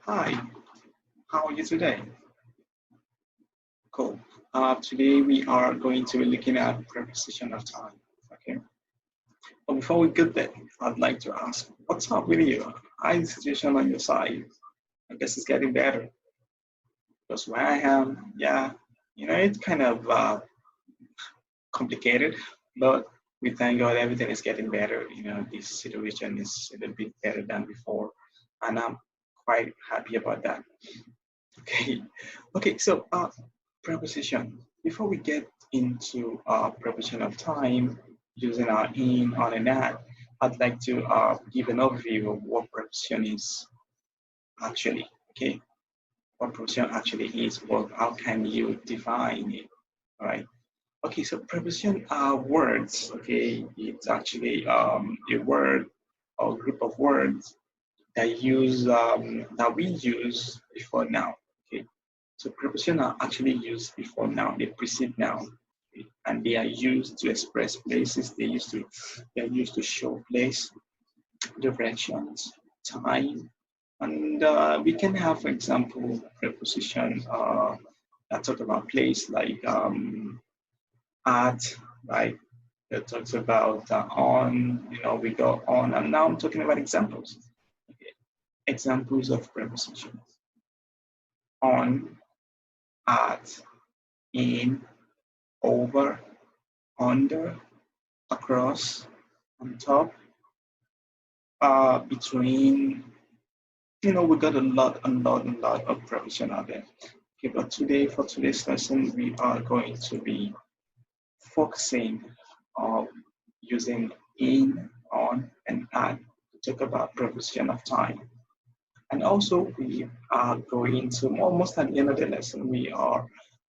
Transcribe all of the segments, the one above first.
Hi, how are you today? Cool. Today we are going to be looking at preposition of time. Okay. But before we get there, I'd like to ask, what's up with you? How's the situation on your side? I guess it's getting better. Because where I am, yeah, it's kind of complicated, but we thank God everything is getting better. This situation is a little bit better than before, and I'm quite happy about that. Okay, okay. So, preposition. Before we get into preposition of time using our in, on, and at, I'd like to give an overview of what preposition is actually. Okay, what preposition actually is. Well, how can you define it? All right. Okay, so preposition are words. Okay, it's actually a word or group of words that we use before now. Okay, so prepositions are actually used before now. They precede now, okay? And they are used to express places. They are used to show place, directions, time, and we can have, for example, preposition that talk about place, like at, right? That talks about on. We go on, and now I'm talking about examples. Okay. Examples of prepositions: on, at, in, over, under, across, on top, between. We got a lot of preposition out there. Okay, but for today's lesson, we are going to be focusing on using in, on, and at to talk about preposition of time. And also, we are going to, almost at the end of the lesson, we are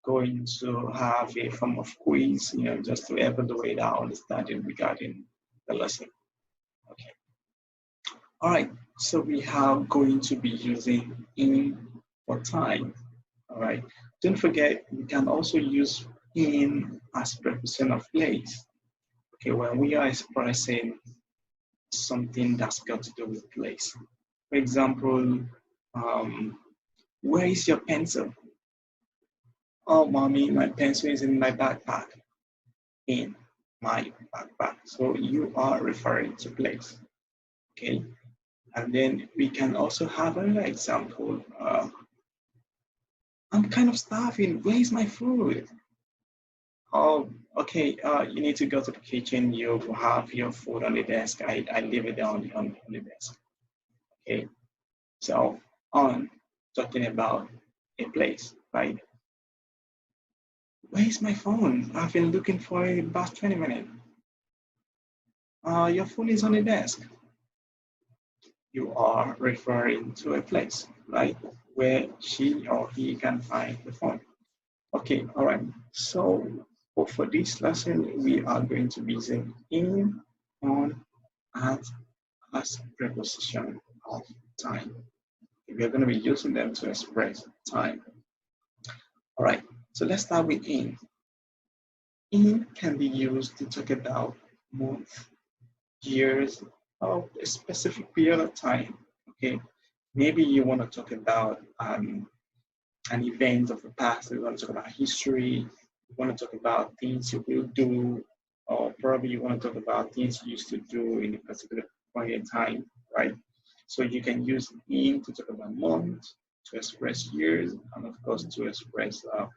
going to have a form of quiz, just to evaluate our understanding regarding the lesson. Okay. All right. So we are going to be using in for time. All right. Don't forget, we can also use in as preposition of place. Okay. When we are expressing something that's got to do with place. For example, um, where is your pencil? Oh, mommy, my pencil is in my backpack. In my backpack. So you are referring to place. Okay. And then we can also have another example. I'm kind of starving. Where is my food? Oh, okay. You need to go to the kitchen. You have your food on the desk. I leave it down on the desk. Okay. So on talking about a place, right? Where's my phone? I've been looking for it about 20 minutes. Your phone is on the desk. You are referring to a place, right? Where she or he can find the phone. Okay, all right. So for this lesson, we are going to be using in, on, at as preposition of time. We are going to be using them to express time. All right, so let's start with in. In can be used to talk about months, years, or a specific period of time. Okay, maybe you want to talk about an event of the past. You want to talk about history. You want to talk about things you will do, or probably you want to talk about things you used to do in a particular point in time, right? So you can use in to talk about months, to express years, and of course to express a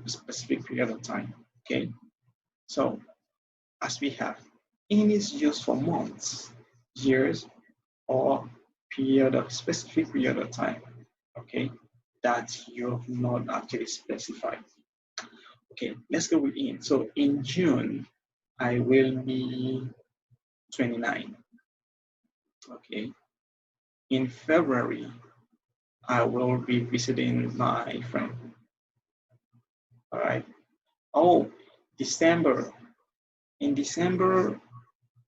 specific period of time. Okay, so as we have, in is used for months, years, or specific period of time. Okay, that you have not actually specified. Okay, let's go with in. So in June, I will be 29. Okay, in February, I will be visiting my friend. All right. Oh, December. In December,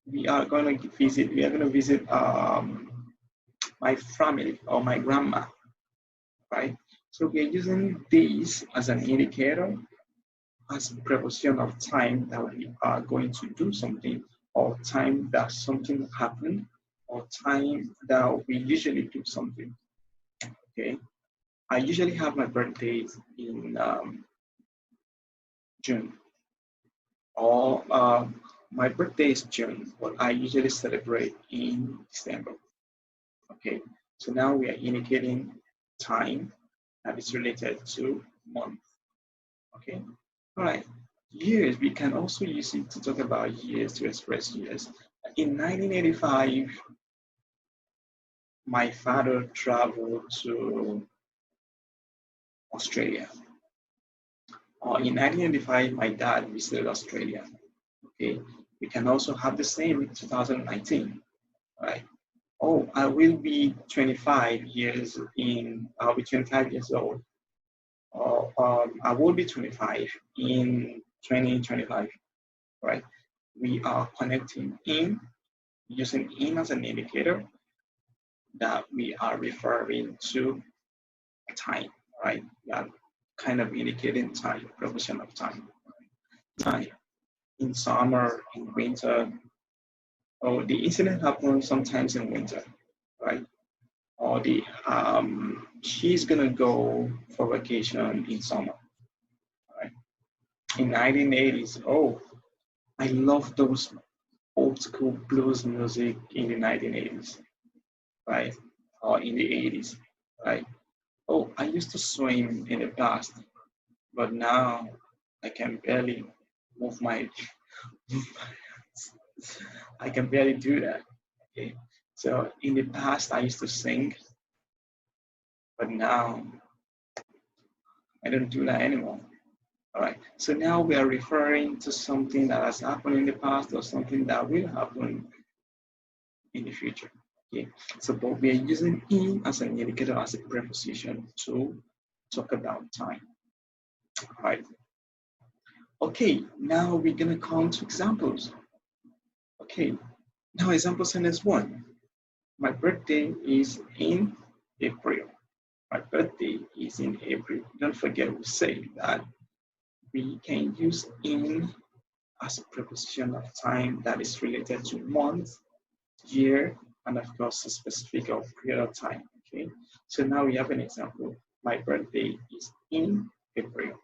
we are going to visit. We are going to visit my family or my grandma. Right. So we are using this as an indicator, as a preposition of time that we are going to do something, or time that something happened, or time that we usually do something. Okay, I usually have my birthday in June, or my birthday is June, but I usually celebrate in December. Okay, so now we are indicating time that is related to month. Okay, all right. Years, we can also use it to talk about years, to express years. In 1985, my father traveled to Australia. Or in 1985, my dad visited Australia. Okay, we can also have the same in 2019. Right? Oh, I will be 25 years in. I'll be 25 years old. Or I will be 25 in 2025. Right? We are connecting in, using in as an indicator that we are referring to time. Right? We are kind of indicating time, preposition of time. Time in summer, in winter. Or the incident happens sometimes in winter, right? Or the she's gonna go for vacation in summer, right? In 1980s, oh, I love those old school blues music in the 1980s, right? Or in the 80s, right? Oh, I used to swim in the past, but now I can barely move my I can barely do that. Okay. So in the past I used to sing, but now I don't do that anymore. All right. So now we are referring to something that has happened in the past or something that will happen in the future. Okay. So but we are using in as an indicator, as a preposition to talk about time. All right. Okay, now we're gonna come to examples. Okay, now example sentence one. My birthday is in April. My birthday is in April. Don't forget we say that we can use in as a preposition of time that is related to month, year, and of course a specific of period of time. Okay, so now we have an example. My birthday is in April.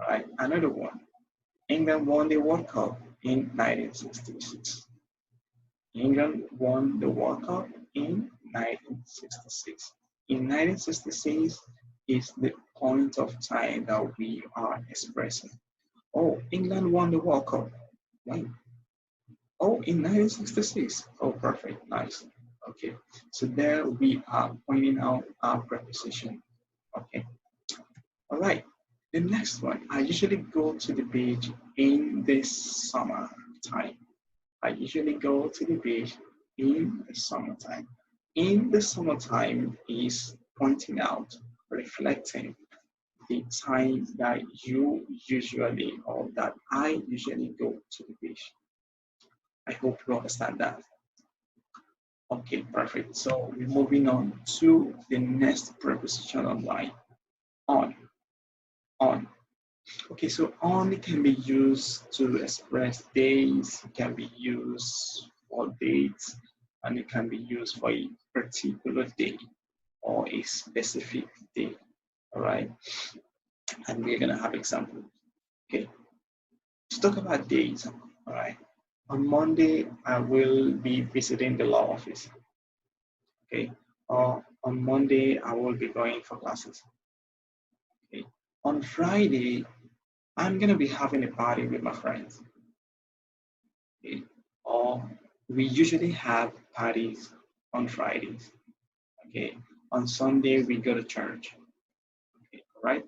All right, another one. England won the World Cup in 1966. England won the World Cup in 1966. In 1966 is the point of time that we are expressing. Oh, England won the World Cup. When? Oh, in 1966. Oh, perfect. Nice. Okay. So there we are pointing out our preposition. Okay. All right. The next one, I usually go to the beach in the summertime. I usually go to the beach in the summertime. In the summertime is pointing out, reflecting the time that you usually or that I usually go to the beach. I hope you understand that. Okay, perfect. So we're moving on to the next preposition online. On. On. Okay, so on can be used to express days, it can be used for dates, and it can be used for a particular day or a specific day. All right, and we're gonna have examples. Okay, let's talk about days. All right, on Monday I will be visiting the law office. Okay, or on Monday I will be going for classes. Okay, on Friday I'm gonna be having a party with my friends. Okay, or we usually have parties on Fridays. Okay, on Sunday we go to church. Okay, all right,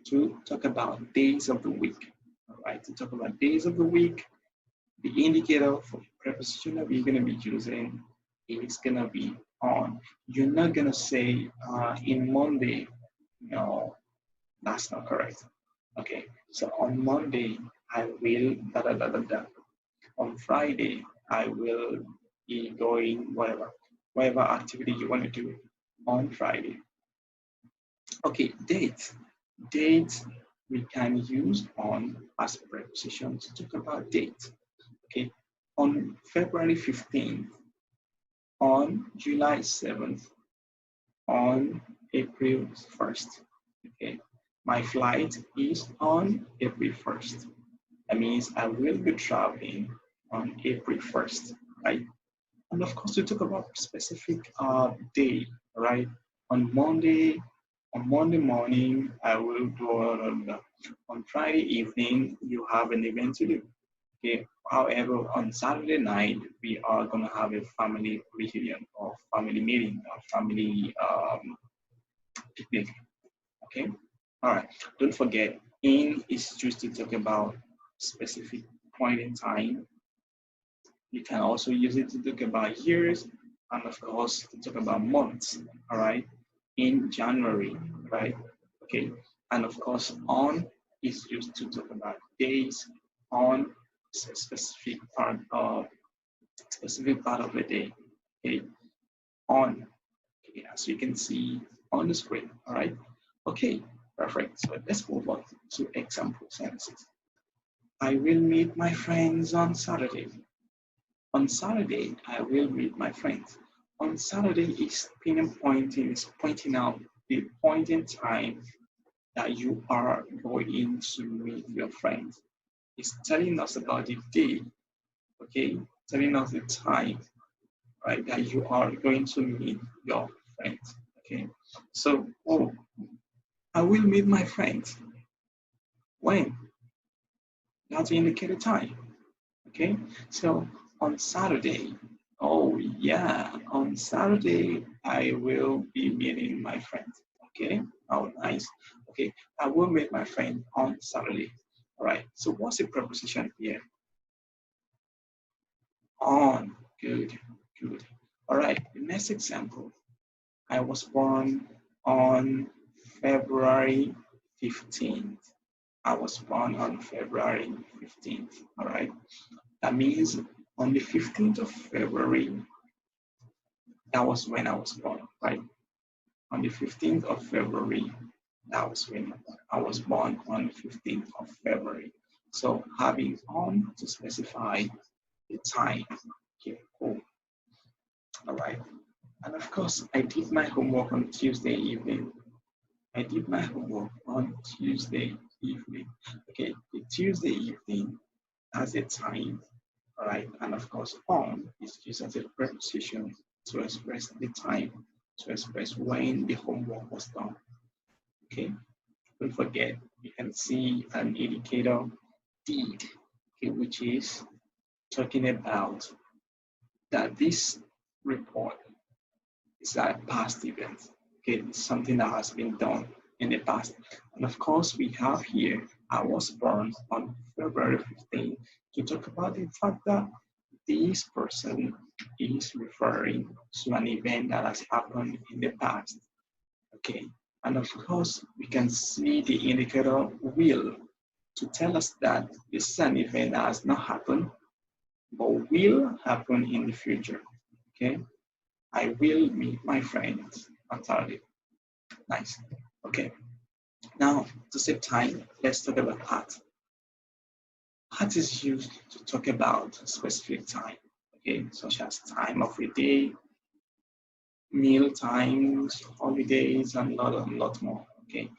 to talk about days of the week. All right, to talk about days of the week, the indicator for preposition that we're gonna be using is gonna be on. You're not gonna say in Monday. No, that's not correct. Okay, so on Monday I will da da da da da. On Friday I will be going whatever activity you want to do on Friday. Okay, date. Date we can use on as a preposition to talk about date. Okay, on February 15th, on July 7th, on April 1st. Okay, my flight is on April 1st. That means I will be traveling on April 1st, right? And of course, we talk about specific day, right? On Monday morning, I will go on Friday evening, you have an event to do. Okay. However, on Saturday night, we are going to have a family reunion or family meeting or family picnic. Okay. All right. Don't forget, in is just to talk about specific point in time. You can also use it to talk about years and of course to talk about months. All right. In January, right? Okay. And of course, on is used to talk about days. On is a specific part of the day. Okay. On. Okay. As you can see on the screen. All right. Okay. Perfect. So let's move on to example sentences. I will meet my friends on Saturday. On Saturday, I will meet my friends. On Saturday is pinpointing, is pointing out the point in time that you are going to meet your friends. It's telling us about the day, okay? Telling us the time, right, that you are going to meet your friends, okay? So, oh, I will meet my friends. When? That's the indicated time, okay? So on Saturday, oh yeah, on Saturday, I will be meeting my friend, okay? Oh, nice. Okay, I will meet my friend on Saturday. All right, so what's the preposition here? On, good, good. All right, the next example. I was born on February 15th. I was born on February 15th, all right? That means on the 15th of February, that was when I was born, right? On the 15th of February, that was when I was born on the 15th of February. So having on to specify the time. Okay, cool. All right. And of course, I did my homework on Tuesday evening. I did my homework on Tuesday evening. Okay, the Tuesday evening has a time. All right, and of course, on is used as a preposition to express the time, to express when the homework was done. Okay, don't forget, you can see an indicator did, okay, which is talking about that this report is a past event. Okay, it's something that has been done in the past. And of course, we have here, I was born on February 15th to talk about the fact that this person is referring to an event that has happened in the past. Okay, and of course, we can see the indicator will to tell us that this is an event that has not happened, but will happen in the future. Okay, I will meet my friends on Saturday. Nice. Okay, now to save time, let's talk about art. Art is used to talk about specific time, okay, such as time of the day, meal times, holidays, and a lot more. Okay.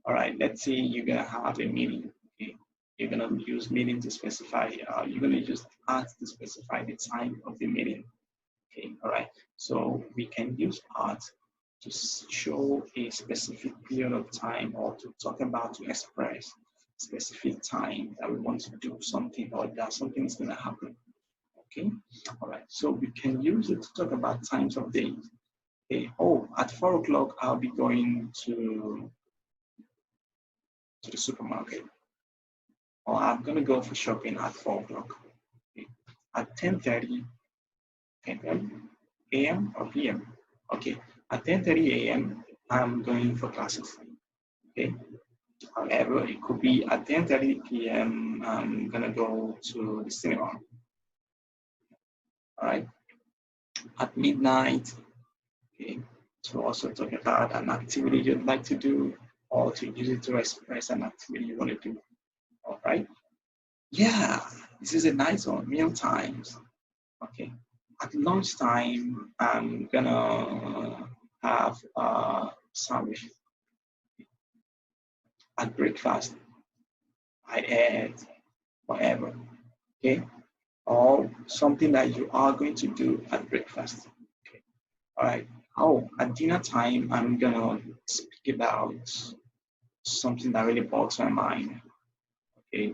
All right. Let's say you're gonna have a meeting. Okay. You're gonna use meeting to specify. You're gonna use art to specify the time of the meeting. Okay. All right. So we can use art to show a specific period of time or to talk about to express specific time that we want to do something or that something is gonna happen. Okay. All right. So we can use it to talk about times of days. Okay. Oh, at 4 o'clock, I'll be going to the supermarket. Or I'm going to go for shopping at 4 o'clock. Okay. At 10:30 a.m. or p.m. Okay. At 10:30 a.m., I'm going for classes. Okay. However, it could be at 10:30 p.m., I'm going to go to the cinema. All right. At midnight, okay, to also talk about an activity you'd like to do or to use it to express an activity you want to do. All right. Yeah, this is a nice one, meal times. Okay. At lunchtime, I'm gonna have a sandwich. At breakfast, I ate whatever, okay? Or something that you are going to do at breakfast. Okay. All right. Oh, at dinner time, I'm gonna speak about something that really bogs my mind. Okay.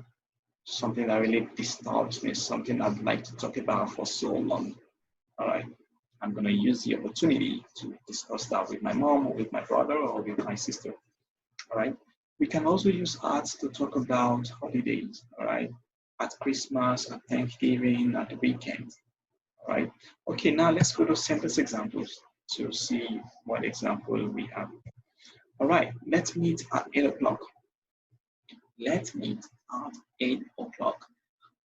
Something that really disturbs me, something I'd like to talk about for so long. All right. I'm gonna use the opportunity to discuss that with my mom or with my brother or with my sister. All right. We can also use arts to talk about holidays. All right. At Christmas, at Thanksgiving, at the weekend. All right. Okay, now let's go to sentence examples to see what example we have. All right, let's meet at 8 o'clock. Let's meet at 8 o'clock.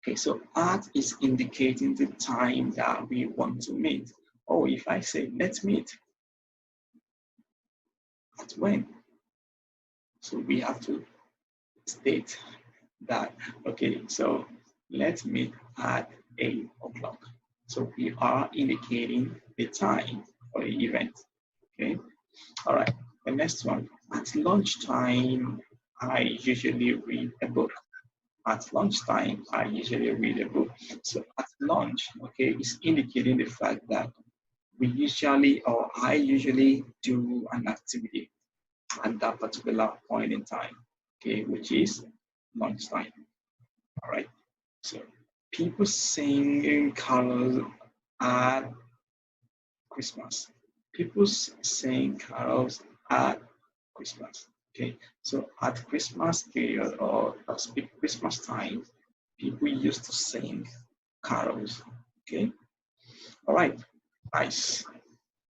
Okay, so at is indicating the time that we want to meet. Oh, if I say let's meet at when? So we have to state that. Okay, so let's meet at 8 o'clock. So we are indicating the time for the event. Okay. All right, the next one. At lunchtime, I usually read a book. At lunchtime, I usually read a book. So at lunch, okay, is indicating the fact that we usually or I usually do an activity at that particular point in time, okay, which is lunchtime. All right. So people singing carols at Christmas. People sing carols at Christmas. Okay, so at Christmas period or Christmas time, people used to sing carols. Okay, all right, nice.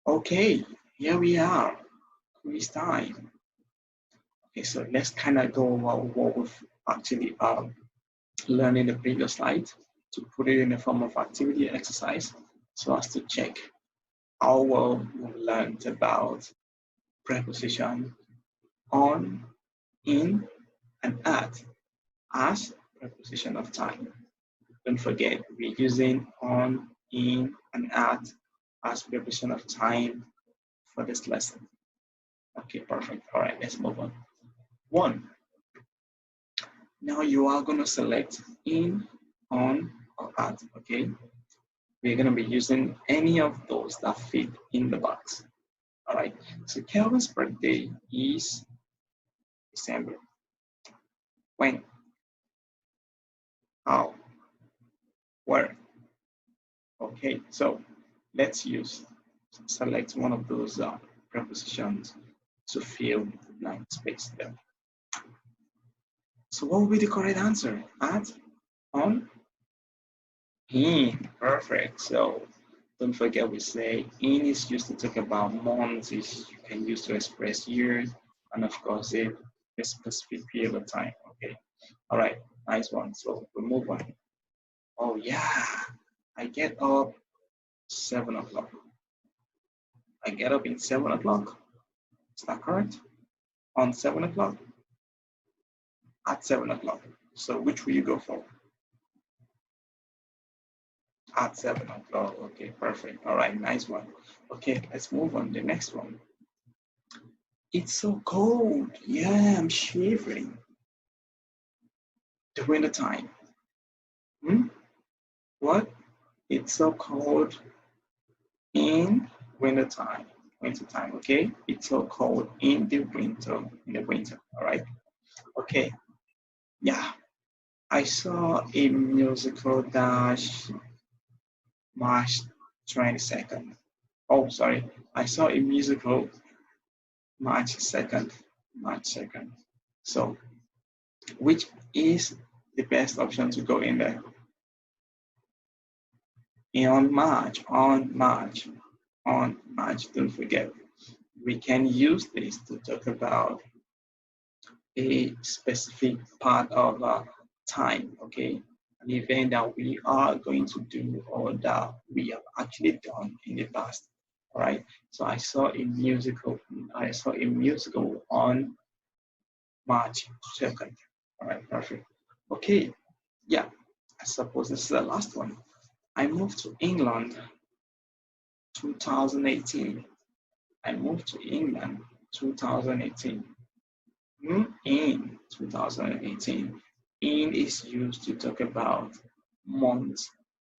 Okay, here we are, quiz time. Okay, so let's kind of go over what we've actually learned in the previous slide to put it in the form of activity exercise so as to check how well we learned about preposition on, in, and at as preposition of time. Don't forget, we're using on, in, and at as preposition of time for this lesson. Okay, perfect. All right, let's move on. One, now you are going to select in, on, or at, okay? We're going to be using any of those that fit in the box. All right, so Kelvin's birthday is December. When? How? Where? Okay, so let's select one of those prepositions to fill the blank space there. So what will be the correct answer? At, on, in. Perfect. So don't forget we say in is used to talk about months, is you can use to express years, and of course a specific period of time. Okay. All right, nice one. So we move on. Oh yeah, I get up 7 o'clock. I get up in 7 o'clock. Is that correct? On 7 o'clock? At 7 o'clock. So which will you go for? At 7 o'clock. Okay, perfect. All right, nice one. Okay, let's move on. The next one. It's so cold. Yeah, I'm shivering. The winter time. What? It's so cold in winter time. Winter time, okay? It's so cold in the winter. All right? Okay. Yeah. I saw a musical dash March 22nd. Oh, sorry. I saw a musical March 2nd. March 2nd. So, which is the best option to go in there? On March. Don't forget. We can use this to talk about a specific part of time, okay? An event that we are going to do or that we have actually done in the past. All right. So I saw a musical on March 2nd. All right, perfect. Okay. Yeah. I suppose this is the last one. I moved to England 2018. I moved to England 2018. In 2018. In is used to talk about months.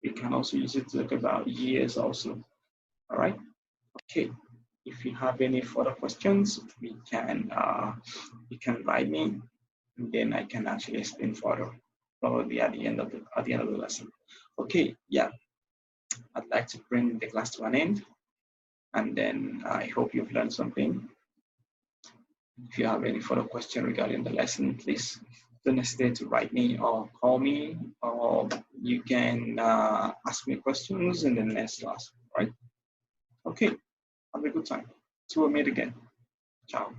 We can also use it to talk about years also. All right. Okay. If you have any further questions, you can write me, and then I can actually explain further, probably at the end of the lesson. Okay. Yeah. I'd like to bring the class to an end, and then I hope you've learned something. If you have any further question regarding the lesson, please don't hesitate to write me or call me, or you can ask me questions in the next class, right? Okay, have a good time. Till we meet again. Ciao.